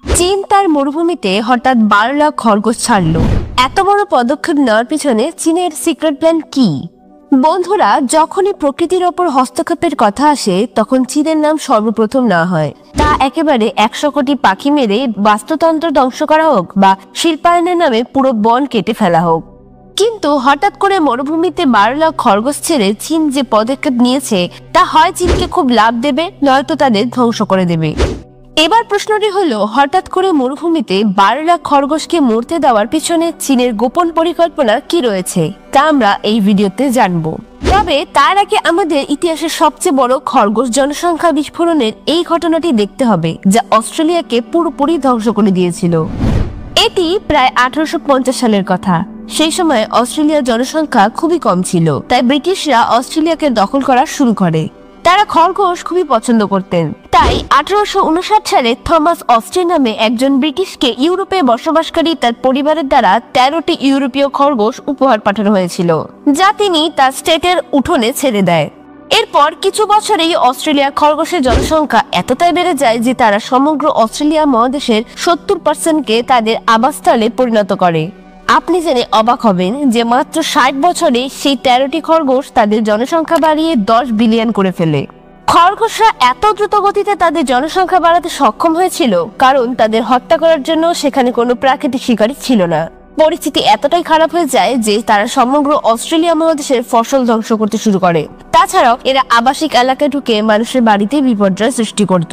চীন তার মরুভূমিতে হঠাৎ 12 লাখ খরগোশ ছাড়লো। এত বড় পদক্ষেপ নেওয়ার পিছনে চীনের সিক্রেট প্ল্যান কি? বন্ধুরা, যখনই প্রকৃতির ওপর হস্তক্ষেপের কথা আসে তখন চীনের নাম সর্বপ্রথম না হয়। তা একেবারে 100 কোটি পাখি মেরে বাস্তুতন্ত্র ধ্বংস করা হোক বা শিল্পায়নের নামে পুরো বন কেটে ফেলা হোক। কিন্তু হঠাৎ করে মরুভূমিতে 12 লাখ খরগোশ ছেড়ে চীন যে পদক্ষেপ নিয়েছে তা হয় চীনকে খুব লাভ দেবে, নয়তো তাদের ধ্বংস করে দেবে। এবার প্রশ্নটি হলো, হঠাৎ করে মরুভূমিতে 12 লাখ খরগোশকে মরতে দেওয়ার পিছনে চীনের গোপন পরিকল্পনা কি রয়েছে তা আমরা এই ভিডিওতে জানবো। তবে তার আগে আমাদের ইতিহাসের সবচেয়ে বড় খরগোশ জনসংখ্যা বিস্ফোরণের এই ঘটনাটি দেখতে হবে, যা অস্ট্রেলিয়াকে পুরোপুরি ধ্বংস করে দিয়েছিল। এটি প্রায় 1850 সালের কথা। সেই সময় অস্ট্রেলিয়ার জনসংখ্যা খুবই কম ছিল, তাই ব্রিটিশরা অস্ট্রেলিয়াকে দখল করা শুরু করে। তারা খরগোশ খুবই পছন্দ করতেন, তাই 1859 সালে থমাস অস্টিন নামে একজন ব্রিটিশকে ইউরোপে বসবাসকারী তার পরিবারের দ্বারা 13টি ইউরোপীয় খরগোশ উপহার পাঠানো হয়েছিল, যা তিনি তার স্টেটের উঠোনে ছেড়ে দেয়। এরপর কিছু বছরেই অস্ট্রেলিয়ার খরগোশের জনসংখ্যা এতটাই বেড়ে যায় যে তারা সমগ্র অস্ট্রেলিয়া মহাদেশের 70%কে তাদের আবাসস্থলে পরিণত করে। আপনি জেনে অবাক হবেন যে মাত্র 60 বছরে সেই 13টি খরগোশ তাদের জনসংখ্যা বাড়িয়ে 10 বিলিয়ন করে ফেলে। খরগোশরা এত দ্রুত গতিতে তাদের জনসংখ্যা বাড়াতে সক্ষম হয়েছিল কারণ তাদের হত্যা করার জন্য সেখানে কোনো প্রাকৃতিক শিকারী ছিল না। পরিস্থিতি এতটাই খারাপ হয়ে যায় যে তারা সমগ্র অস্ট্রেলিয়া মহাদেশের ফসল ধ্বংস করতে শুরু করে। তাছাড়াও এরা আবাসিক এলাকায় ঢুকে মানুষের বাড়িতে বিপর্যয় সৃষ্টি করত।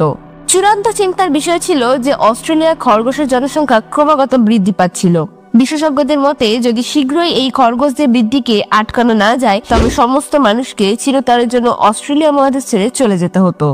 চূড়ান্ত চিন্তার বিষয় ছিল যে অস্ট্রেলিয়ার খরগোশের জনসংখ্যা ক্রমাগত বৃদ্ধি পাচ্ছিল। বিশেষজ্ঞদের মতে যদি শীঘ্রই এই খরগোশদের বৃদ্ধিকে আটকানো না যায় তবে সমস্ত মানুষকে চিরতরের জন্য অস্ট্রেলিয়া মহাদেশ ছেড়ে চলে যেতে হতো।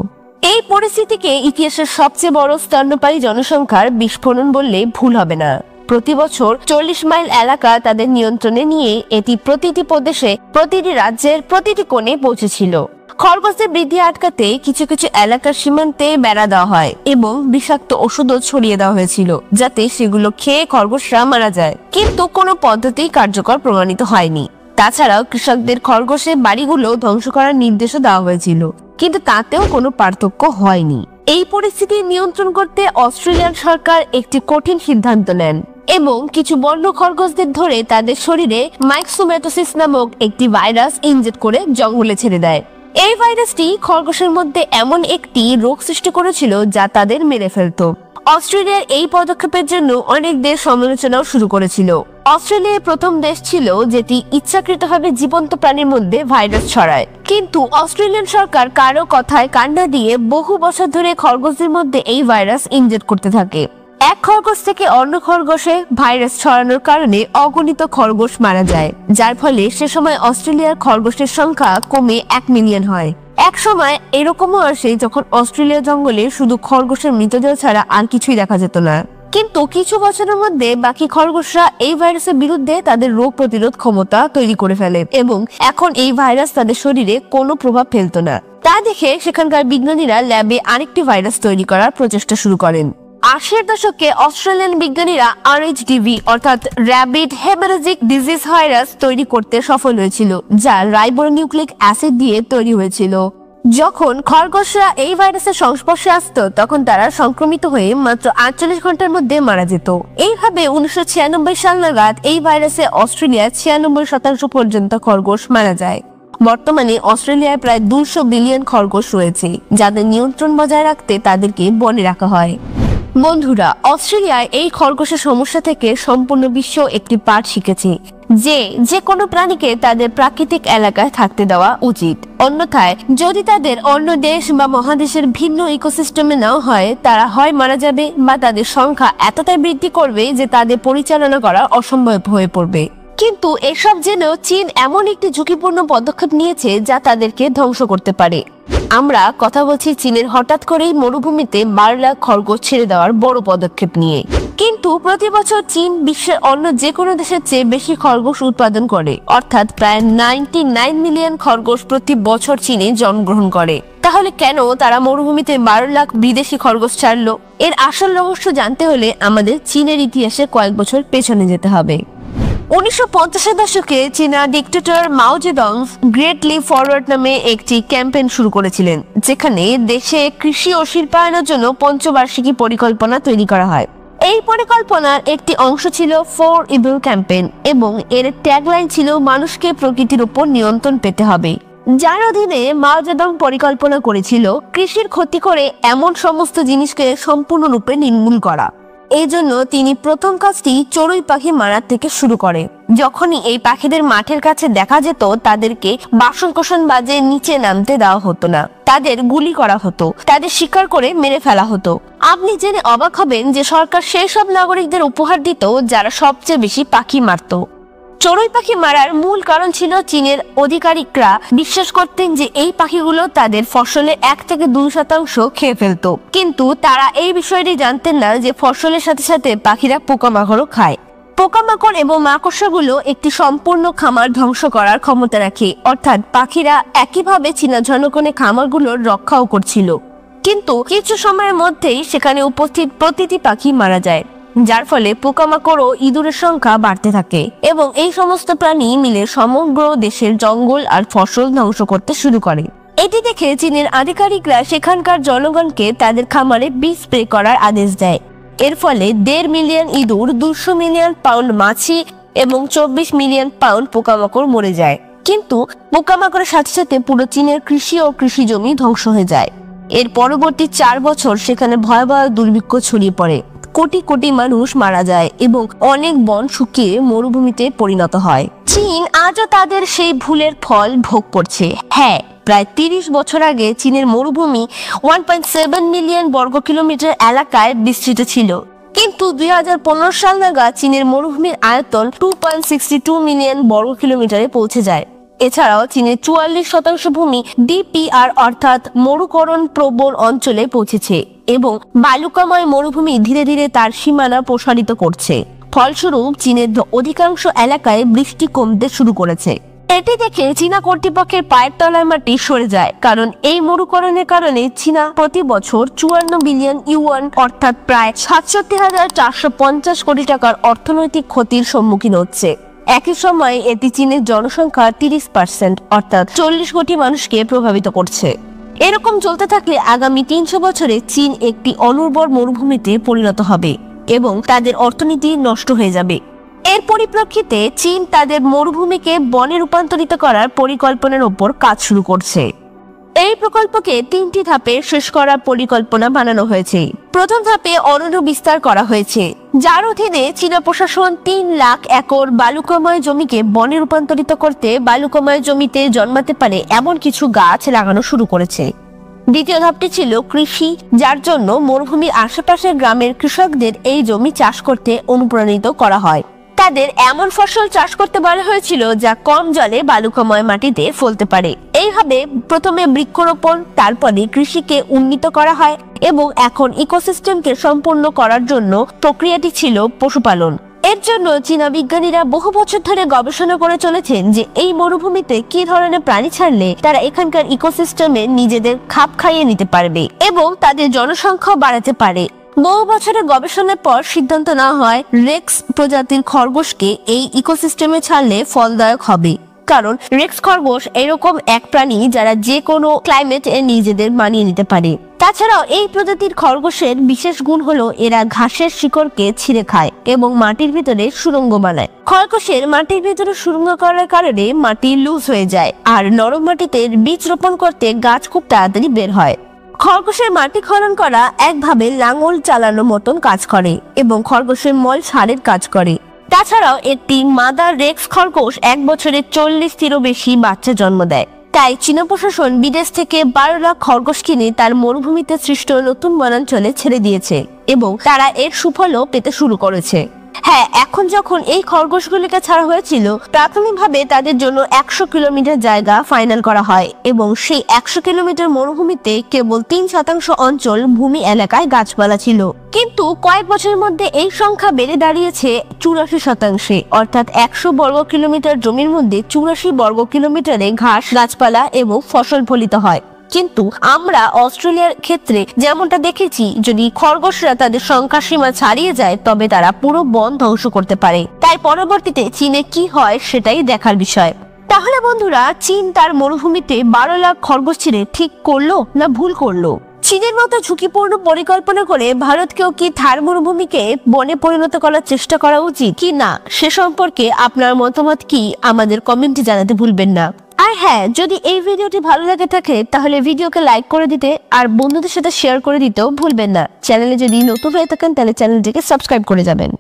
এই পরিস্থিতিকে ইতিহাসের সবচেয়ে বড় স্তন্যপায়ী জনসংখ্যার বিস্ফোরণ বললে ভুল হবে না। প্রতি বছর 40 মাইল এলাকা তাদের নিয়ন্ত্রণে নিয়ে এটি প্রতিটি প্রদেশে, প্রতিটি রাজ্যের প্রতিটি কোণে পৌঁছেছিল। খরগোশের বৃদ্ধি আটকাতে কিছু কিছু এলাকার সীমান্তে বেড়া দেওয়া হয় এবং বিষাক্ত ওষুধও ছড়িয়ে দেওয়া হয়েছিল যাতে সেগুলো খেয়ে খরগোশরা মারা যায়, কিন্তু কোনো পদ্ধতি কার্যকর প্রমাণিত হয়নি। তাছাড়াও কৃষকদের খরগোশের বাড়িগুলো ধ্বংস করার নির্দেশও দেওয়া হয়েছিল, কিন্তু তাতেও কোনো পার্থক্য হয়নি। এই পরিস্থিতি নিয়ন্ত্রণ করতে অস্ট্রেলিয়ান সরকার একটি কঠিন সিদ্ধান্ত নেন এবং কিছু বন্য খরগোশদের ধরে তাদের শরীরে মাইক্সোমেটোসিস নামক একটি ভাইরাস ইনজেক্ট করে জঙ্গলে ছেড়ে দেয়। এই ভাইরাসটি খরগোশের মধ্যে এমন একটি রোগ সৃষ্টি করেছিল যা তাদের মেরে ফেলত। অস্ট্রেলিয়ার এই পদক্ষেপের জন্য অনেক দেশ সমালোচনাও শুরু করেছিল। অস্ট্রেলিয়া প্রথম দেশ ছিল যেটি ইচ্ছাকৃতভাবে জীবন্ত প্রাণীর মধ্যে ভাইরাস ছড়ায়, কিন্তু অস্ট্রেলিয়ান সরকার কারো কথায় কান না দিয়ে বহু বছর ধরে খরগোশদের মধ্যে এই ভাইরাস ইনজেক্ট করতে থাকে। এক খরগোশ থেকে অন্য খরগোশে ভাইরাস ছড়ানোর কারণে অগণিত খরগোশ মারা যায়, যার ফলে সে সময় অস্ট্রেলিয়ার খরগোশের সংখ্যা কমে 1 মিলিয়ন হয়। এক সময় এরকমও আসে যখন অস্ট্রেলিয়া জঙ্গলে শুধু খরগোশের মৃতদেহ ছাড়া আর কিছুই দেখা যেত না। কিন্তু কিছু বছরের মধ্যে বাকি খরগোশরা এই ভাইরাসের বিরুদ্ধে তাদের রোগ প্রতিরোধ ক্ষমতা তৈরি করে ফেলে এবং এখন এই ভাইরাস তাদের শরীরে কোনো প্রভাব ফেলতো না। তা দেখে সেখানকার বিজ্ঞানীরা ল্যাবে আরেকটি ভাইরাস তৈরি করার প্রচেষ্টা শুরু করেন। 80 এর দশকে অস্ট্রেলিয়ান বিজ্ঞানীরা RHDV অর্থাৎ র্যাবিড হেমারেজিক ডিজিজ ভাইরাস তৈরি করতে সফল হয়েছিল, যা রাইবোনিউক্লিক অ্যাসিড দিয়ে তৈরি হয়েছিল। যখন খরগোশরা এই ভাইরাসের সংস্পর্শে আসতো তখন তারা সংক্রমিত হয়ে মাত্র 48 ঘন্টার মধ্যে মারা যেত। এইভাবে 1996 সাল নাগাদ এই ভাইরাসে অস্ট্রেলিয়া 96% পর্যন্ত খরগোশ মারা যায়। বর্তমানে অস্ট্রেলিয়ায় প্রায় 200 বিলিয়ন খরগোশ রয়েছে, যাদের নিয়ন্ত্রণ বজায় রাখতে তাদেরকে বনে রাখা হয়। বন্ধুরা, অস্ট্রেলিয়ায় এই খরগোশের সমস্যা থেকে সম্পূর্ণ বিশ্ব একটি পাঠ শিখেছে যে কোনো প্রাণীকে তাদের প্রাকৃতিক এলাকায় থাকতে দেওয়া উচিত। অন্যথায় যদি তাদের অন্য দেশ বা মহাদেশের ভিন্ন ইকোসিস্টেমে নেওয়া হয় তারা হয় মারা যাবে বা তাদের সংখ্যা এতটাই বৃদ্ধি করবে যে তাদের পরিচালনা করা অসম্ভব হয়ে পড়বে। কিন্তু এসব জেনেও চীন এমন একটি ঝুঁকিপূর্ণ পদক্ষেপ নিয়েছে যা তাদেরকে ধ্বংস করতে পারে। আমরা কথা বলছি চীনের হঠাৎ করেই মরুভূমিতে 12 লাখ খরগোশ ছেড়ে দেওয়ার বড় পদক্ষেপ নিয়ে। কিন্তু প্রতি বছর চীন বিশ্বের অন্য যে কোনো দেশের চেয়ে বেশি খরগোশ উৎপাদন করে, অর্থাৎ প্রায় 99 মিলিয়ন খরগোশ প্রতি বছর চীনে জন্মগ্রহণ করে। তাহলে কেন তারা মরুভূমিতে 12 লাখ বিদেশি খরগোশ ছাড়লো? এর আসল রহস্য জানতে হলে আমাদের চীনের ইতিহাসে কয়েক বছর পেছনে যেতে হবে। 1950-এর দশকে চীনা ডিক্টেটর মাও জেডং গ্রেট লিপ ফরওয়ার্ড নামে একটি ক্যাম্পেইন শুরু করেছিলেন, যেখানে দেশে কৃষি ও শিল্পায়নের জন্য পঞ্চবার্ষিকী পরিকল্পনা তৈরি করা হয়। এই পরিকল্পনার একটি অংশ ছিল 4 ইভিল ক্যাম্পেইন এবং এর ট্যাগলাইন ছিল মানুষকে প্রকৃতির উপর নিয়ন্ত্রণ পেতে হবে, যার অধীনে মাও জেডং পরিকল্পনা করেছিল কৃষির ক্ষতি করে এমন সমস্ত জিনিসকে সম্পূর্ণরূপে নির্মূল করা। এই জন্য তিনি প্রথম কাজটি চড়ুই পাখি মারার থেকে শুরু করে। যখনই এই পাখিদের মাঠের কাছে দেখা যেত, তাদেরকে বাসনকোসন বাজে নিচে নামতে দেওয়া হতো না, তাদের গুলি করা হতো, তাদের শিকার করে মেরে ফেলা হতো। আপনি জেনে অবাক হবেন যে সরকার সেই সব নাগরিকদের উপহার দিত যারা সবচেয়ে বেশি পাখি মারত। চড়ুই পাখি মারার মূল কারণ ছিল চীনের আধিকারিকরা বিশ্বাস করতেন যে এই পাখিগুলো তাদের ফসলের 1 থেকে 2% খেয়ে ফেলতো, কিন্তু তারা এই বিষয়টি জানতেন না যে ফসলের সাথে সাথে পাখিরা পোকামাকড়ও খায়। পোকামাকড় এবং মাকড়সাগুলো একটি সম্পূর্ণ খামার ধ্বংস করার ক্ষমতা রাখে, অর্থাৎ পাখিরা একইভাবে চীনা জনগণে খামারগুলোর রক্ষাও করছিল। কিন্তু কিছু সময়ের মধ্যেই সেখানে উপস্থিত প্রতিটি পাখি মারা যায়, যার ফলে পোকামাকড় ও ইঁদুরের সংখ্যা বাড়তে থাকে এবং এই সমস্ত প্রাণী মিলে সমগ্র দেশের জঙ্গল আর ফসল ধ্বংস করতে শুরু করে। এটি দেখে চীনের আধিকারিকরা সেখানকার জনগণকে তাদের খামারে বিষ স্প্রে করার আদেশ দেয়। এর ফলে 1.5 মিলিয়ন ইঁদুর, 200 মিলিয়ন পাউন্ড মাছি এবং 24 মিলিয়ন পাউন্ড পোকামাকড় মরে যায়। কিন্তু পোকামাকড়ের সাথে সাথে পুরো চীনের কৃষি ও কৃষি জমি ধ্বংস হয়ে যায়। এর পরবর্তী 4 বছর সেখানে ভয়াবহ দুর্ভিক্ষ ছড়িয়ে পড়ে, কোটি কোটি মানুষ মারা যায় এবং অনেক বন শুকিয়ে মরুভূমিতে পরিণত হয়। চীন আজও তাদের সেই ভুলের ফল ভোগ করছে। হ্যাঁ, প্রায় 30 বছর আগে চীনের মরুভূমি 1.7 মিলিয়ন বর্গ কিলোমিটার এলাকায় বিস্তৃত ছিল, কিন্তু 2015 সাল নাগাদ চীনের মরুভূমির আয়তন 2.62 মিলিয়ন বর্গ কিলোমিটারে পৌঁছে যায়। এছাড়াও চীনের 44% ভূমি ডিপিআর অর্থাৎ মরুকরণ প্রবণ অঞ্চলে পৌঁছেছে এবং বালুকাময় মরুভূমি ধীরে ধীরে তার সীমানা প্রসারিত করছে। ফলস্বরূপ চীনের অধিকাংশ এলাকায় বৃষ্টি কমতে শুরু করেছে। এটি দেখে চীনা কর্তৃপক্ষের পায়ের তলায় মাটি সরে যায়, কারণ এই মরুকরণের কারণে চীনা প্রতি বছর 54 বিলিয়ন ইউয়ান অর্থাৎ প্রায় 67,450 কোটি টাকার অর্থনৈতিক ক্ষতির সম্মুখীন হচ্ছে। একই সময়ে এটি চীনের জনসংখ্যার 30% অর্থাৎ 40 কোটি মানুষকে প্রভাবিত করছে। এরকম চলতে থাকলে আগামী 300 বছরে চীন একটি অনুর্বর মরুভূমিতে পরিণত হবে এবং তাদের অর্থনীতি নষ্ট হয়ে যাবে। এর পরিপ্রেক্ষিতে চীন তাদের মরুভূমিকে বনে রূপান্তরিত করার পরিকল্পনার উপর কাজ শুরু করছে। এই প্রকল্পকে 3টি ধাপে শেষ করার পরিকল্পনা বানানো হয়েছে। প্রথম ধাপে অরণ্য বিস্তার করা হয়েছে, যার অধীনে চীনা প্রশাসন 3 লাখ একর বালুকাময় জমিকে বনে রূপান্তরিত করতে বালুকাময় জমিতে জন্মাতে পারে এমন কিছু গাছ লাগানো শুরু করেছে। দ্বিতীয় ধাপটি ছিল কৃষি, যার জন্য মরুভূমির আশেপাশের গ্রামের কৃষকদের এই জমি চাষ করতে অনুপ্রাণিত করা হয়। তাদের এমন ফসল চাষ করতে বলা হয়েছিল যা কম জলে বালুকাময় মাটিতে ফলতে পারে। এইভাবে প্রথমে বৃক্ষরোপণ, তারপরে কৃষিকে উন্নীত করা হয় এবং এখন ইকোসিস্টেমকে সম্পূর্ণ করার জন্য প্রক্রিয়াটি ছিল পশুপালন। এর জন্য চীনা বিজ্ঞানীরা বহু বছর ধরে গবেষণা করে চলেছেন যে এই মরুভূমিতে কি ধরনের প্রাণী ছাড়লে তারা এখানকার ইকোসিস্টেমে নিজেদের খাপ খাইয়ে নিতে পারবে এবং তাদের জনসংখ্যা বাড়াতে পারে। বহু বছরের গবেষণার পর সিদ্ধান্ত নেওয়া হয় রেক্স প্রজাতির খরগোশকে এই ইকোসিস্টেমে ছাড়লে ফলদায়ক হবে, কারণ রেক্স খরগোশ এরকম এক প্রাণী যারা যে কোনো ক্লাইমেট এ নিজেদের মানিয়ে নিতে পারে। তাছাড়াও এই প্রজাতির খরগোশের বিশেষ গুণ হলো এরা ঘাসের শিকড়কে ছিঁড়ে খায় এবং মাটির ভিতরে সুড়ঙ্গ বানায়। খরগোশের মাটির ভিতরে সুড়ঙ্গ করার কারণে মাটি লুজ হয়ে যায় আর নরম মাটিতে বীজ রোপণ করতে গাছ খুব তাড়াতাড়ি বের হয়। খরগোশের মাটি খনন করা একভাবে লাঙল চালানোর মতন কাজ করে এবং খরগোশের মল সারের কাজ করে। তাছাড়াও একটি মাদার রেক্স খরগোশ 1 বছরে 40টিরও বেশি বাচ্চা জন্ম দেয়। তাই চীনা প্রশাসন বিদেশ থেকে 12 লাখ খরগোশ কিনে তার মরুভূমিতে সৃষ্ট নতুন বনাঞ্চলে ছেড়ে দিয়েছে এবং তারা এর সুফলও পেতে শুরু করেছে। হ্যাঁ, এখন যখন এই খরগোশগুলিকে ছাড়া হয়েছিল, প্রাথমিকভাবে তাদের জন্য 100 কিলোমিটার জায়গা ফাইনাল করা হয় এবং সেই 100 কিলোমিটার মরুভূমিতে কেবল 3% অঞ্চল ভূমি এলাকায় গাছপালা ছিল। কিন্তু কয়েক বছরের মধ্যে এই সংখ্যা বেড়ে দাঁড়িয়েছে 84%, অর্থাৎ 100 বর্গ কিলোমিটার জমির মধ্যে 84 বর্গ কিলোমিটারে ঘাস, গাছপালা এবং ফসল ফলিত হয়। কিন্তু আমরা অস্ট্রেলিয়ার ক্ষেত্রে যেমনটা দেখেছি, যদি খরগোশরা তাদের সংখ্যা সীমা ছাড়িয়ে যায় তবে তারা পুরো বন ধ্বংস করতে পারে। তাই পরবর্তীতে চীনে কি হয় সেটাই দেখার বিষয়। তাহলে বন্ধুরা, চীন তার মরুভূমিতে 12 লাখ খরগোশ ছেড়ে ঠিক করলো না ভুল করলো? চীনের মতো ঝুঁকিপূর্ণ পরিকল্পনা করে ভারতকেও কি থার মরুভূমিকে বনে পরিণত করার চেষ্টা করা উচিত কি না, সে সম্পর্কে আপনার মতামত কি আমাদের কমেন্টে জানাতে ভুলবেন না। আর হ্যাঁ, যদি এই ভিডিওটি ভালো লাগে থাকে তাহলে ভিডিওকে লাইক করে দিতে আর বন্ধুদের সাথে শেয়ার করে দিতেও ভুলবেন না। চ্যানেলে যদি নতুন হয়ে থাকেন তাহলে চ্যানেলটিকে সাবস্ক্রাইব করে যাবেন।